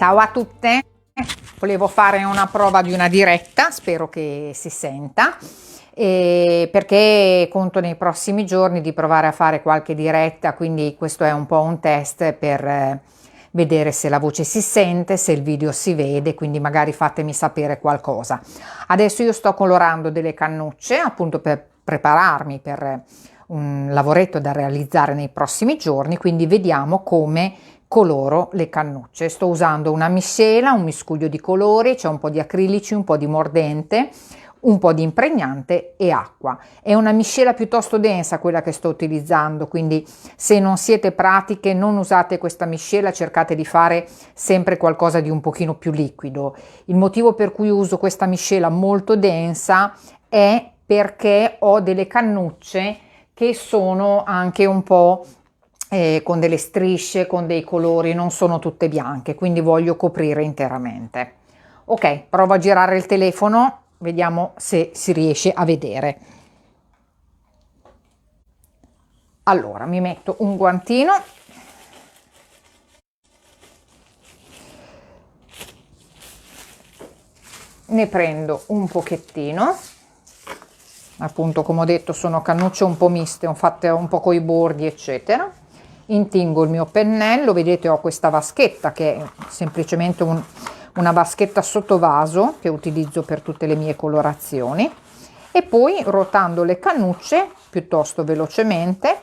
Ciao a tutte, volevo fare una prova di una diretta, spero che si senta, perché conto nei prossimi giorni di provare a fare qualche diretta, quindi questo è un po' un test per vedere se la voce si sente, se il video si vede, quindi magari fatemi sapere qualcosa. Adesso io sto colorando delle cannucce appunto per prepararmi per un lavoretto da realizzare nei prossimi giorni, quindi vediamo come coloro le cannucce. Sto usando una miscela, un miscuglio di colori, c'è un po' di acrilici, un po' di mordente, un po' di impregnante e acqua. È una miscela piuttosto densa quella che sto utilizzando, quindi se non siete pratiche non usate questa miscela, cercate di fare sempre qualcosa di un pochino più liquido. Il motivo per cui uso questa miscela molto densa è perché ho delle cannucce che sono anche un po' con delle strisce, con dei colori, non sono tutte bianche, quindi voglio coprire interamente. Ok, provo a girare il telefono, vediamo se si riesce a vedere. Allora, mi metto un guantino. Ne prendo un pochettino. Appunto, come ho detto, sono cannucce un po' miste, fatte un po' coi bordi, eccetera. Intingo il mio pennello, vedete ho questa vaschetta che è semplicemente una vaschetta sottovaso che utilizzo per tutte le mie colorazioni, e poi ruotando le cannucce piuttosto velocemente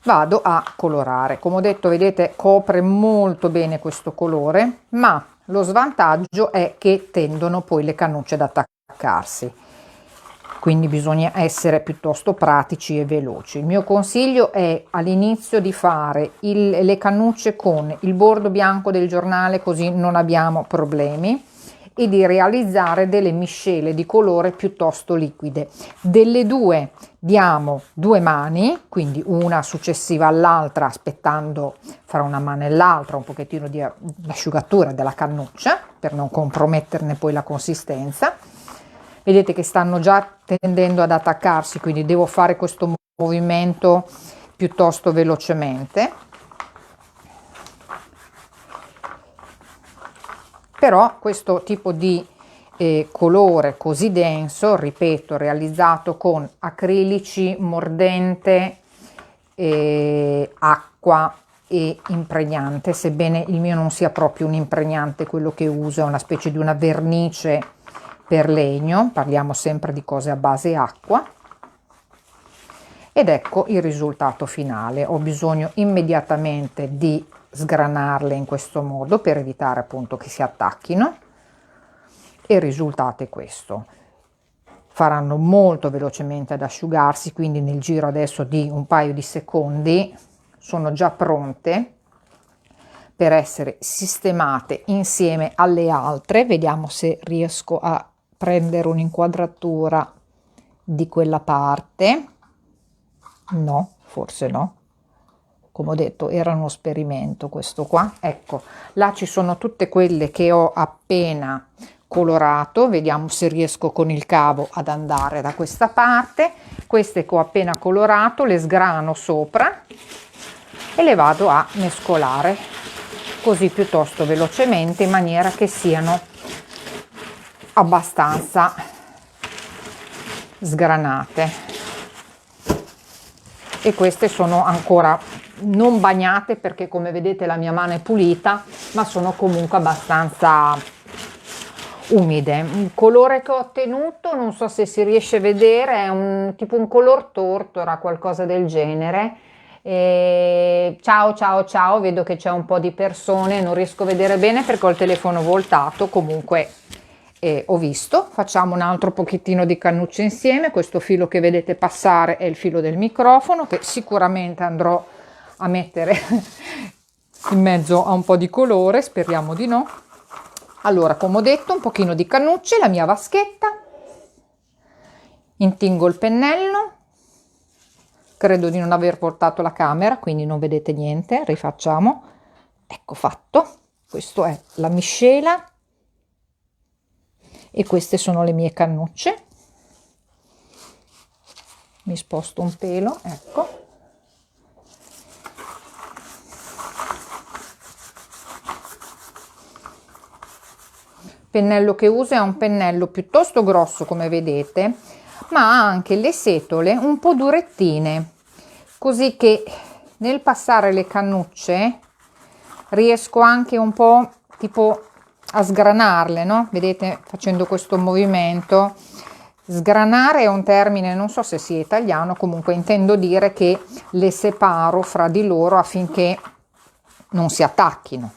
vado a colorare. Come ho detto, vedete, copre molto bene questo colore, ma lo svantaggio è che tendono poi le cannucce ad attaccarsi. Quindi bisogna essere piuttosto pratici e veloci. Il mio consiglio è all'inizio di fare le cannucce con il bordo bianco del giornale, così non abbiamo problemi, e di realizzare delle miscele di colore piuttosto liquide. Delle due diamo due mani, quindi una successiva all'altra, aspettando fra una mano e l'altra un pochettino di asciugatura della cannuccia per non comprometterne poi la consistenza. Vedete che stanno già tendendo ad attaccarsi, quindi devo fare questo movimento piuttosto velocemente. Però questo tipo di colore così denso, ripeto, realizzato con acrilici, mordente, acqua e impregnante, sebbene il mio non sia proprio un impregnante, quello che uso è una specie di una vernice per legno, parliamo sempre di cose a base acqua, ed ecco il risultato finale. Ho bisogno immediatamente di sgranarle in questo modo per evitare appunto che si attacchino, e il risultato è questo. Faranno molto velocemente ad asciugarsi, quindi nel giro adesso di un paio di secondi sono già pronte per essere sistemate insieme alle altre. Vediamo se riesco a prendere un'inquadratura di quella parte. No, forse no. Come ho detto, era uno esperimento questo qua. Ecco, là ci sono tutte quelle che ho appena colorato. Vediamo se riesco con il cavo ad andare da questa parte. Queste che ho appena colorato le sgrano sopra e le vado a mescolare così piuttosto velocemente, in maniera che siano abbastanza sgranate. E queste sono ancora non bagnate perché, come vedete, la mia mano è pulita, ma sono comunque abbastanza umide. Il colore che ho ottenuto, non so se si riesce a vedere, è un tipo un color tortora, qualcosa del genere. Ciao, vedo che c'è un po' di persone, non riesco a vedere bene perché ho il telefono voltato. Comunque ho visto. Facciamo un altro pochettino di cannucce insieme. Questo filo che vedete passare è il filo del microfono, che sicuramente andrò a mettere in mezzo a un po' di colore, speriamo di no. Allora, come ho detto, un pochino di cannucce, la mia vaschetta, intingo il pennello. Credo di non aver portato la camera, quindi non vedete niente. Rifacciamo. Ecco fatto. Questa è la miscela e queste sono le mie cannucce. Mi sposto un pelo, ecco. pennello che uso è un pennello piuttosto grosso, come vedete, ma ha anche le setole un po' durettine, così che nel passare le cannucce riesco anche un po' tipo a sgranarle, no? Vedete, facendo questo movimento. Sgranare è un termine, non so se sia italiano, comunque intendo dire che le separo fra di loro affinché non si attacchino.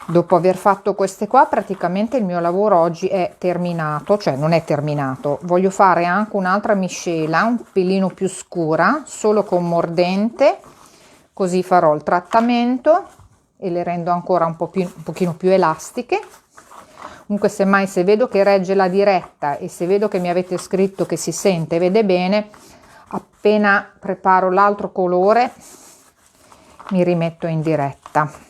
Dopo aver fatto queste qua, praticamente il mio lavoro oggi è terminato, cioè non è terminato. Voglio fare anche un'altra miscela, un pelino più scura, solo con mordente, così farò il trattamento e le rendo ancora un pochino più elastiche. Comunque, semmai, se vedo che regge la diretta e se vedo che mi avete scritto che si sente e vede bene, appena preparo l'altro colore mi rimetto in diretta.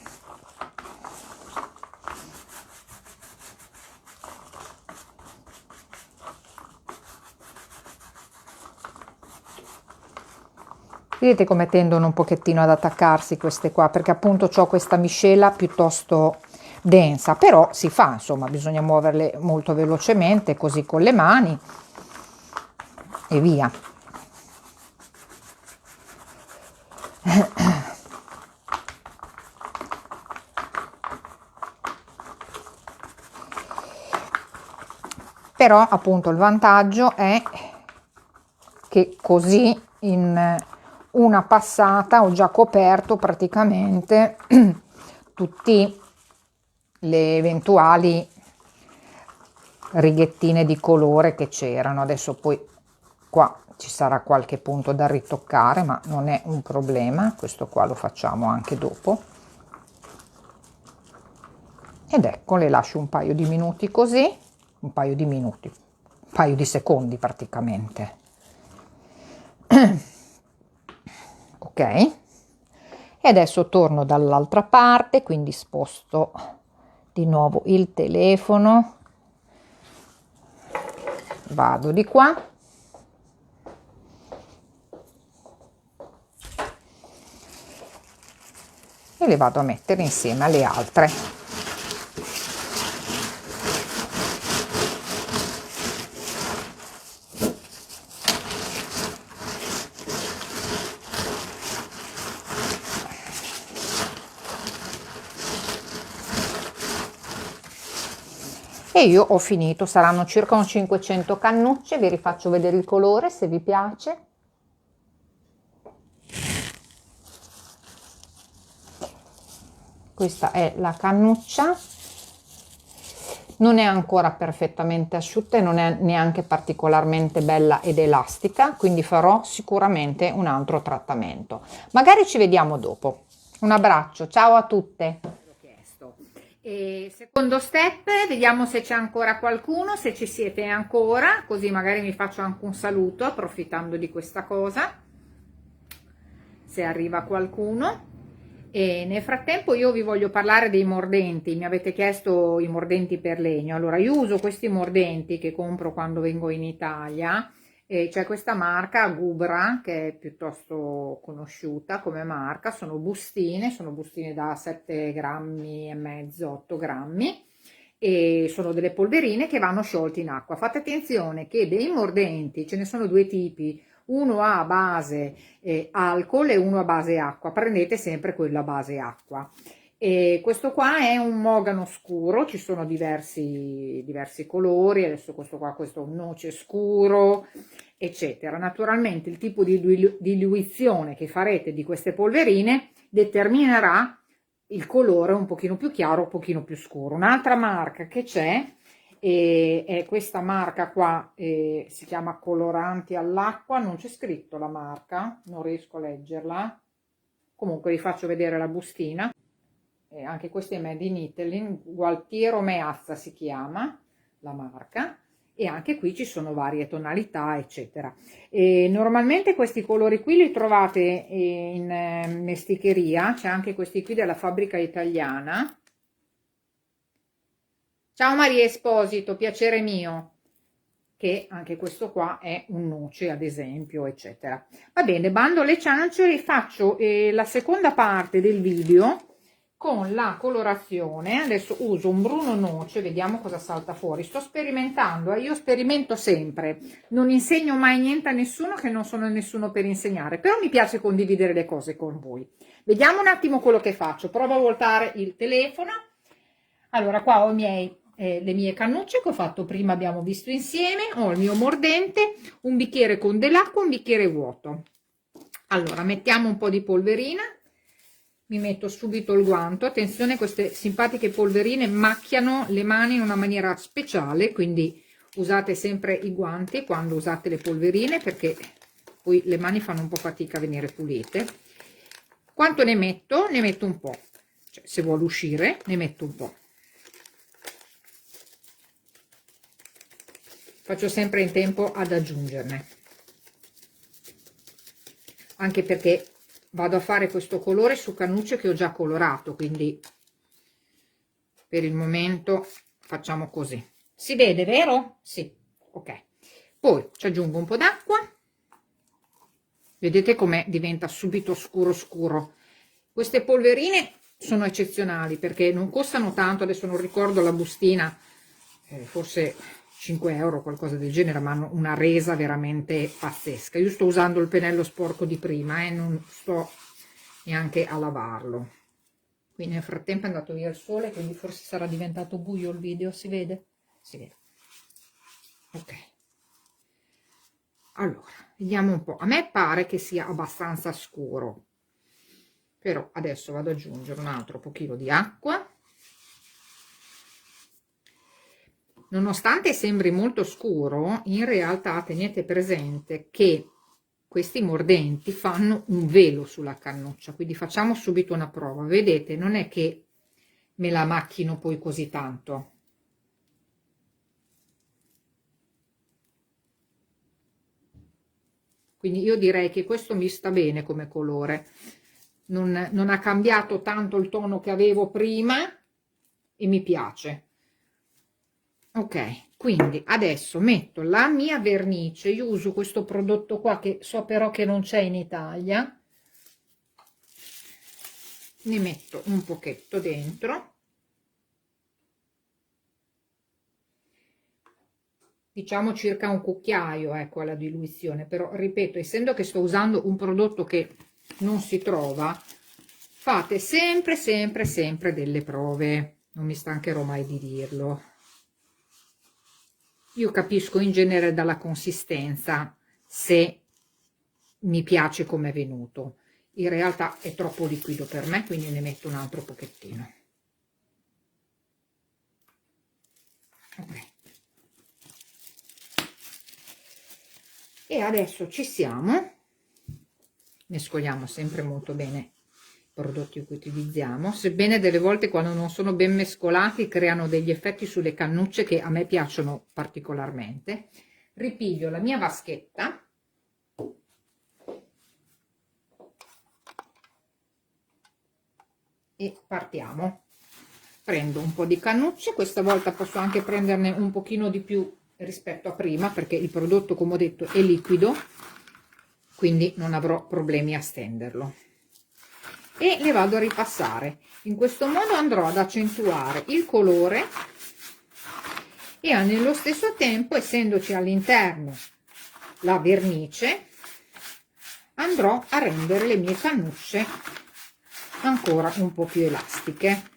Vedete come tendono un pochettino ad attaccarsi queste qua, perché appunto ho questa miscela piuttosto densa, però si fa, insomma, bisogna muoverle molto velocemente, così con le mani e via. Però appunto il vantaggio è che così in una passata ho già coperto praticamente tutti le eventuali righettine di colore che c'erano. Adesso poi qua ci sarà qualche punto da ritoccare, ma non è un problema, questo qua lo facciamo anche dopo. Ed ecco, le lascio un paio di minuti così, un paio di secondi praticamente. Ok, e adesso torno dall'altra parte, quindi sposto di nuovo il telefono, vado di qua e le vado a mettere insieme alle altre. E io ho finito, saranno circa un 500 cannucce, vi rifaccio vedere il colore se vi piace. Questa è la cannuccia, non è ancora perfettamente asciutta e non è neanche particolarmente bella ed elastica, quindi farò sicuramente un altro trattamento. Magari ci vediamo dopo. Un abbraccio, ciao a tutte! E secondo step, vediamo se c'è ancora qualcuno, se ci siete ancora, così magari mi faccio anche un saluto approfittando di questa cosa, se arriva qualcuno. E nel frattempo io vi voglio parlare dei mordenti. Mi avete chiesto i mordenti per legno. Allora, io uso questi mordenti che compro quando vengo in Italia. C'è questa marca Gubra che è piuttosto conosciuta come marca, sono bustine da 7 grammi e mezzo, 8 grammi, e sono delle polverine che vanno sciolte in acqua. Fate attenzione che dei mordenti ce ne sono due tipi, uno a base alcol e uno a base acqua. Prendete sempre quello a base acqua. E questo qua è un mogano scuro, ci sono diversi colori, adesso questo qua, questo è un noce scuro, eccetera. Naturalmente il tipo di diluizione che farete di queste polverine determinerà il colore un pochino più chiaro, un pochino più scuro. Un'altra marca che c'è è questa marca qua, si chiama Coloranti all'acqua, non c'è scritto la marca, non riesco a leggerla, comunque vi faccio vedere la bustina. Anche questo è made in Italy, Gualtiero Meazza si chiama la marca, e anche qui ci sono varie tonalità eccetera. Normalmente questi colori qui li trovate in mesticheria, c'è anche questi qui della fabbrica italiana. Ciao Maria Esposito, piacere mio, che anche questo qua è un noce ad esempio eccetera. Va bene, bando alle ciance, rifaccio la seconda parte del video con la colorazione. Adesso uso un bruno noce, vediamo cosa salta fuori. Sto sperimentando, io sperimento sempre, non insegno mai niente a nessuno, che non sono nessuno per insegnare, però mi piace condividere le cose con voi. Vediamo un attimo quello che faccio. Provo a voltare il telefono. Allora, qua ho le mie cannucce che ho fatto prima, abbiamo visto insieme. Ho il mio mordente, un bicchiere con dell'acqua, un bicchiere vuoto. Allora, mettiamo un po' di polverina. Mi metto subito il guanto. Attenzione, queste simpatiche polverine macchiano le mani in una maniera speciale, quindi usate sempre i guanti quando usate le polverine, perché poi le mani fanno un po' fatica a venire pulite. Quanto ne metto? Ne metto un po', cioè, se vuole uscire ne metto un po'. Faccio sempre in tempo ad aggiungerne, anche perché vado a fare questo colore su cannucce che ho già colorato, quindi per il momento facciamo così. Si vede, vero? Sì, ok. Poi ci aggiungo un po' d'acqua. Vedete com'è, diventa subito scuro scuro. Queste polverine sono eccezionali perché non costano tanto, adesso non ricordo la bustina, forse 5 euro, qualcosa del genere, ma hanno una resa veramente pazzesca. Io sto usando il pennello sporco di prima, non sto neanche a lavarlo. Qui nel frattempo è andato via il sole, quindi forse sarà diventato buio il video. Si vede? Si vede. Ok. Allora, vediamo un po'. A me pare che sia abbastanza scuro, però adesso vado ad aggiungere un altro pochino di acqua. Nonostante sembri molto scuro, in realtà tenete presente che questi mordenti fanno un velo sulla cannuccia, quindi facciamo subito una prova. Vedete, non è che me la macchino poi così tanto. Quindi io direi che questo mi sta bene come colore, non ha cambiato tanto il tono che avevo prima e mi piace. Ok, quindi adesso metto la mia vernice. Io uso questo prodotto qua che so però che non c'è in Italia. Ne metto un pochetto dentro. Diciamo circa un cucchiaio, ecco, alla diluizione, però ripeto, essendo che sto usando un prodotto che non si trova, fate sempre sempre delle prove, non mi stancherò mai di dirlo. Io capisco in genere dalla consistenza se mi piace come è venuto. In realtà è troppo liquido per me, quindi ne metto un altro pochettino. Ok. E adesso ci siamo. Mescoliamo sempre molto bene i prodotti che utilizziamo, sebbene delle volte quando non sono ben mescolati creano degli effetti sulle cannucce che a me piacciono particolarmente. Ripiglio la mia vaschetta e partiamo. Prendo un po' di cannucce, questa volta posso anche prenderne un pochino di più rispetto a prima perché il prodotto, come ho detto, è liquido, quindi non avrò problemi a stenderlo, e le vado a ripassare. In questo modo andrò ad accentuare il colore e nello stesso tempo, essendoci all'interno la vernice, andrò a rendere le mie cannucce ancora un po' più elastiche.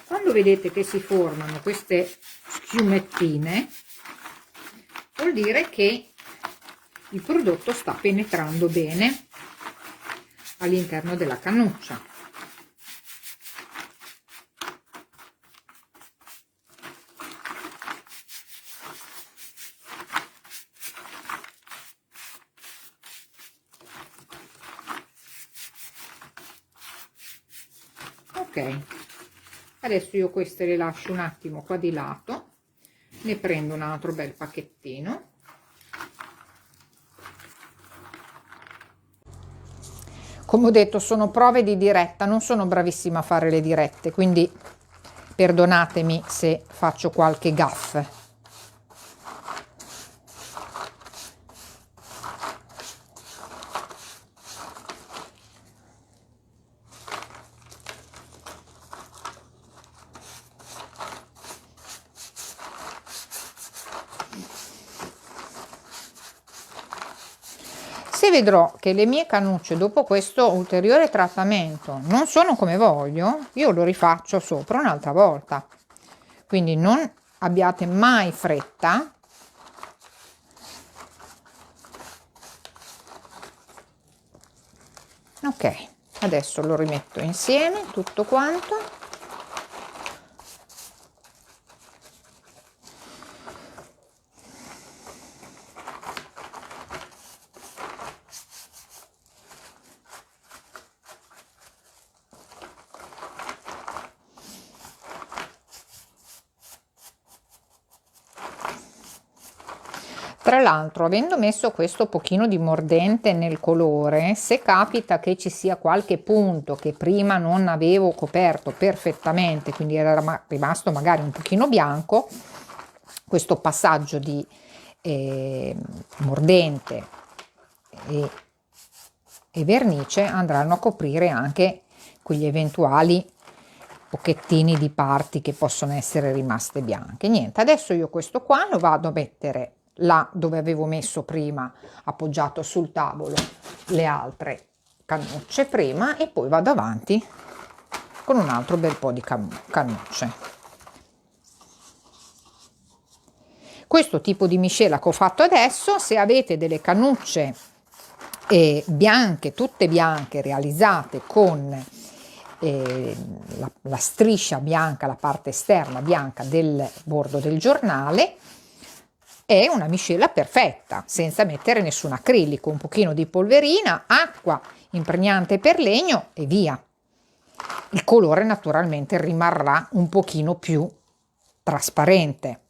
Quando vedete che si formano queste schiumettine, vuol dire che il prodotto sta penetrando bene all'interno della cannuccia. Ok, adesso io queste le lascio un attimo qua di lato, ne prendo un altro bel pacchettino. Come ho detto, sono prove di diretta, non sono bravissima a fare le dirette, quindi perdonatemi se faccio qualche gaffe. Se vedrò che le mie cannucce dopo questo ulteriore trattamento non sono come voglio, io lo rifaccio sopra un'altra volta. Quindi non abbiate mai fretta. Ok, adesso lo rimetto insieme tutto quanto. Tra l'altro, avendo messo questo pochino di mordente nel colore, se capita che ci sia qualche punto che prima non avevo coperto perfettamente, quindi era rimasto magari un pochino bianco, questo passaggio di mordente e vernice andranno a coprire anche quegli eventuali pochettini di parti che possono essere rimaste bianche. Niente, adesso io questo qua lo vado a mettere là dove avevo messo prima, appoggiato sul tavolo, le altre cannucce prima, e poi vado avanti con un altro bel po' di cannucce. Questo tipo di miscela che ho fatto adesso, se avete delle cannucce bianche, tutte bianche, realizzate con la striscia bianca, la parte esterna bianca del bordo del giornale, è una miscela perfetta, senza mettere nessun acrilico, un pochino di polverina, acqua impregnante per legno e via. Il colore naturalmente rimarrà un pochino più trasparente.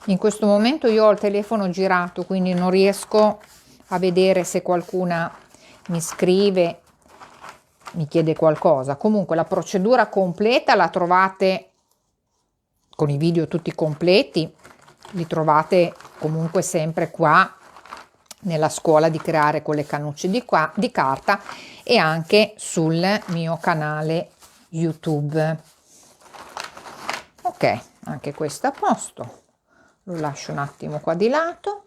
In questo momento io ho il telefono girato, quindi non riesco a vedere se qualcuna mi scrive, mi chiede qualcosa. Comunque la procedura completa la trovate con i video tutti completi, li trovate comunque sempre qua nella scuola di creare con le cannucce di carta e anche sul mio canale YouTube. Ok, anche questo a posto. Lo lascio un attimo qua di lato,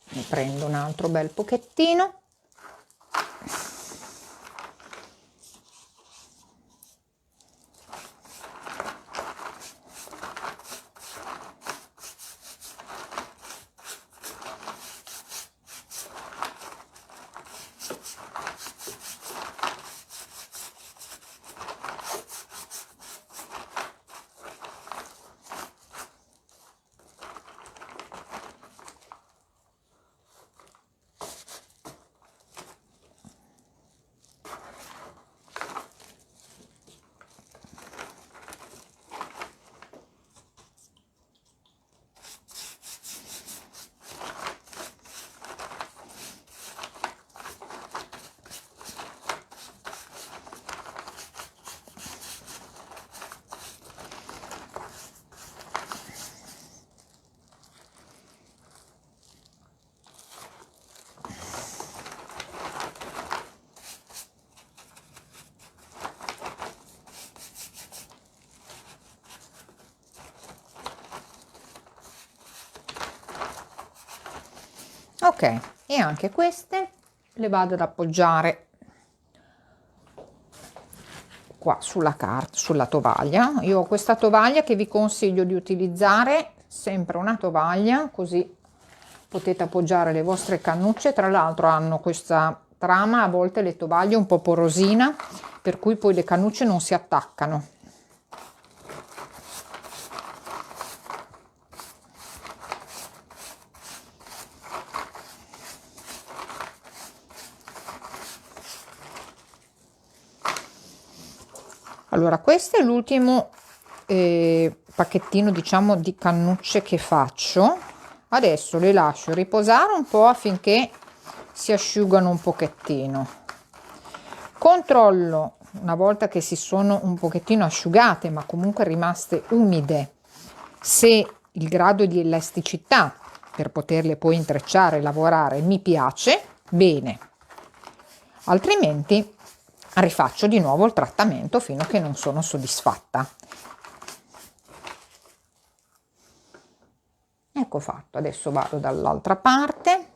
ne prendo un altro bel pochettino. Ok, e anche queste le vado ad appoggiare qua sulla carta, sulla tovaglia. Io ho questa tovaglia che vi consiglio di utilizzare, sempre una tovaglia, così potete appoggiare le vostre cannucce. Tra l'altro hanno questa trama, a volte le tovaglie un po' porosina, per cui poi le cannucce non si attaccano. Allora, questo è l'ultimo pacchettino, diciamo, di cannucce che faccio. Adesso le lascio riposare un po' affinché si asciugano un pochettino. Controllo, una volta che si sono un pochettino asciugate ma comunque rimaste umide, se il grado di elasticità per poterle poi intrecciare e lavorare mi piace, bene, altrimenti rifaccio di nuovo il trattamento fino a che non sono soddisfatta. Ecco fatto. Adesso vado dall'altra parte,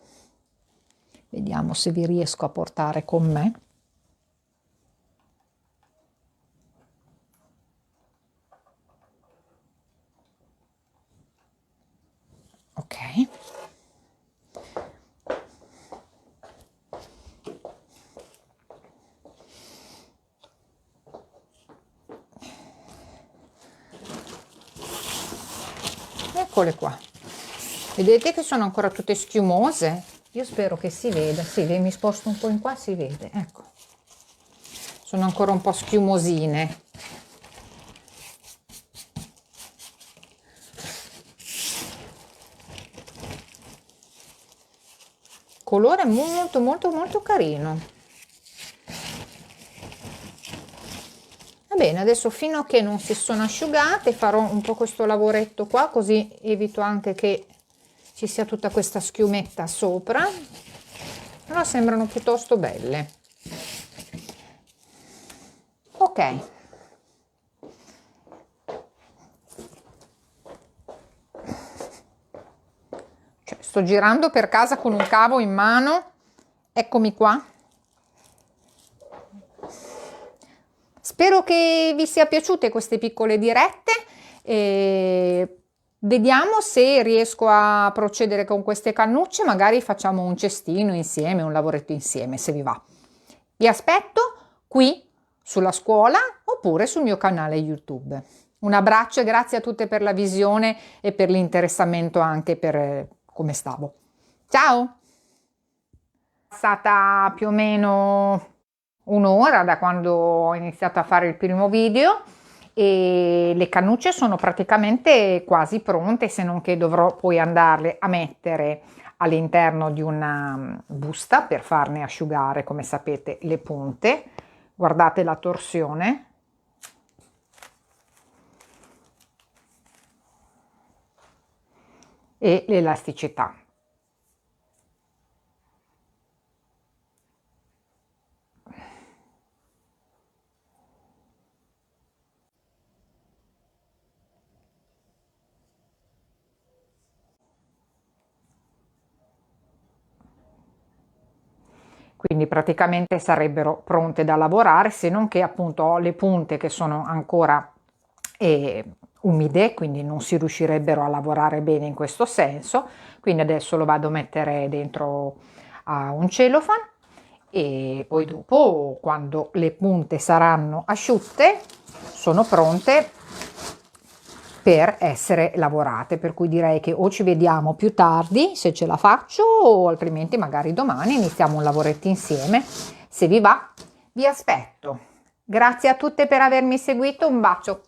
vediamo se vi riesco a portare con me. Ok, eccole qua. Vedete che sono ancora tutte schiumose? Io spero che si veda. Sì, mi sposto un po' in qua, si vede, ecco, sono ancora un po' schiumosine. Colore molto molto molto carino. Va bene, adesso fino a che non si sono asciugate farò un po' questo lavoretto qua, così evito anche che ci sia tutta questa schiumetta sopra. Però sembrano piuttosto belle. Ok, cioè, sto girando per casa con un cavo in mano, eccomi qua. Spero che vi sia piaciute queste piccole dirette e vediamo se riesco a procedere con queste cannucce, magari facciamo un cestino insieme, un lavoretto insieme, se vi va. Vi aspetto qui sulla scuola oppure sul mio canale YouTube. Un abbraccio e grazie a tutte per la visione e per l'interessamento anche per come stavo. Ciao! È passata più o meno un'ora da quando ho iniziato a fare il primo video e le cannucce sono praticamente quasi pronte, se non che dovrò poi andarle a mettere all'interno di una busta per farne asciugare, come sapete, le punte. Guardate la torsione. E l'elasticità. Quindi praticamente sarebbero pronte da lavorare, se non che appunto ho le punte che sono ancora umide, quindi non si riuscirebbero a lavorare bene in questo senso. Quindi adesso lo vado a mettere dentro a un cellophane e poi dopo, quando le punte saranno asciutte, sono pronte per essere lavorate, per cui direi che o ci vediamo più tardi se ce la faccio o altrimenti magari domani iniziamo un lavoretto insieme. Se vi va, vi aspetto. Grazie a tutte per avermi seguito, un bacio.